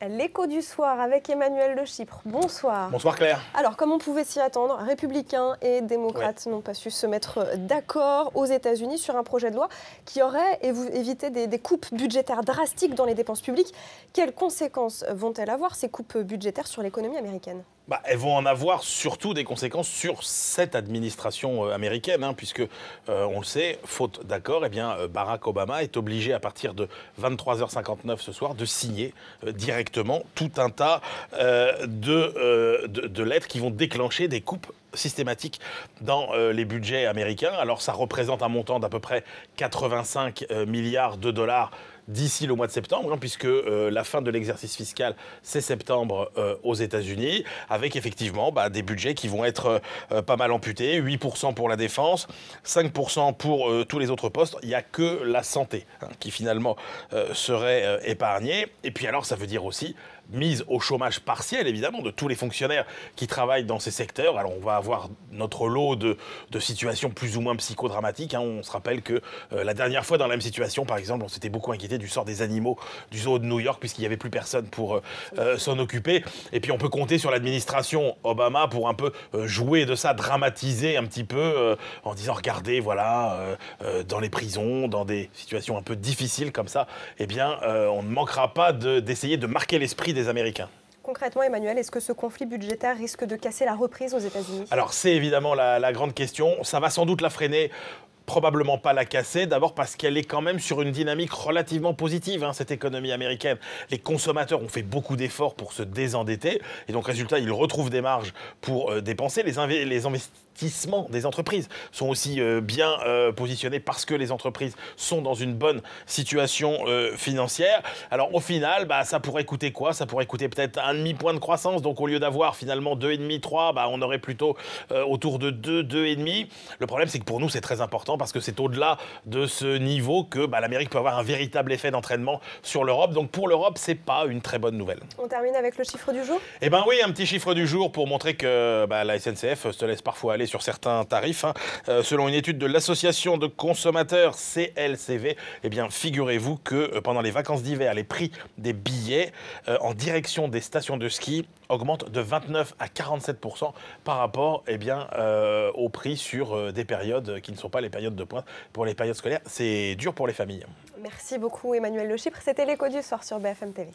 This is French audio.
L'écho du soir avec Emmanuel Le Chypre. Bonsoir. Bonsoir Claire. Alors, comme on pouvait s'y attendre, républicains et démocrates n'ont pas su se mettre d'accord aux États-Unis sur un projet de loi qui aurait évité des coupes budgétaires drastiques dans les dépenses publiques. Quelles conséquences vont-elles avoir, ces coupes budgétaires, sur l'économie américaine ? Elles vont en avoir surtout des conséquences sur cette administration américaine, puisque, on le sait, faute d'accord, Barack Obama est obligé à partir de 23h59 ce soir de signer directement tout un tas de lettres qui vont déclencher des coupes systématiques dans les budgets américains. Alors ça représente un montant d'à peu près 85 milliards de dollars d'ici le mois de septembre, puisque la fin de l'exercice fiscal, c'est septembre aux États-Unis, avec effectivement des budgets qui vont être pas mal amputés, 8% pour la défense, 5% pour tous les autres postes. Il n'y a que la santé qui finalement serait épargnée. Et puis alors, ça veut dire aussi mise au chômage partiel, évidemment, de tous les fonctionnaires qui travaillent dans ces secteurs. Alors, on va avoir notre lot de situations plus ou moins psychodramatiques. On se rappelle que la dernière fois, dans la même situation, par exemple, on s'était beaucoup inquiété du sort des animaux du zoo de New York, puisqu'il n'y avait plus personne pour s'en occuper. Et puis, on peut compter sur l'administration Obama pour un peu jouer de ça, dramatiser un petit peu, en disant, regardez, voilà, dans les prisons, dans des situations un peu difficiles comme ça, on ne manquera pas d'essayer de marquer l'esprit des Américains. Concrètement, Emmanuel, est-ce que ce conflit budgétaire risque de casser la reprise aux États-Unis ? Alors, c'est évidemment la grande question. Ça va sans doute la freiner. Probablement pas la casser, d'abord parce qu'elle est quand même sur une dynamique relativement positive, cette économie américaine. Les consommateurs ont fait beaucoup d'efforts pour se désendetter, et donc résultat, ils retrouvent des marges pour dépenser. Les investissements des entreprises sont aussi bien positionnés parce que les entreprises sont dans une bonne situation financière. Alors au final, ça pourrait coûter quoi? Ça pourrait coûter peut-être un demi-point de croissance, donc au lieu d'avoir finalement 2,5, 3, on aurait plutôt autour de 2, 2,5. Le problème, c'est que pour nous, c'est très important, parce que c'est au-delà de ce niveau que l'Amérique peut avoir un véritable effet d'entraînement sur l'Europe. Donc pour l'Europe, c'est pas une très bonne nouvelle. On termine avec le chiffre du jour ? Oui, un petit chiffre du jour pour montrer que la SNCF se laisse parfois aller sur certains tarifs. Selon une étude de l'association de consommateurs CLCV, figurez-vous que pendant les vacances d'hiver, les prix des billets en direction des stations de ski augmentent de 29 à 47% par rapport au prix sur des périodes qui ne sont pas les périodes de pointe. Pour les périodes scolaires, c'est dur pour les familles. Merci beaucoup Emmanuel Le Chypre. C'était l'écho du soir sur BFM TV.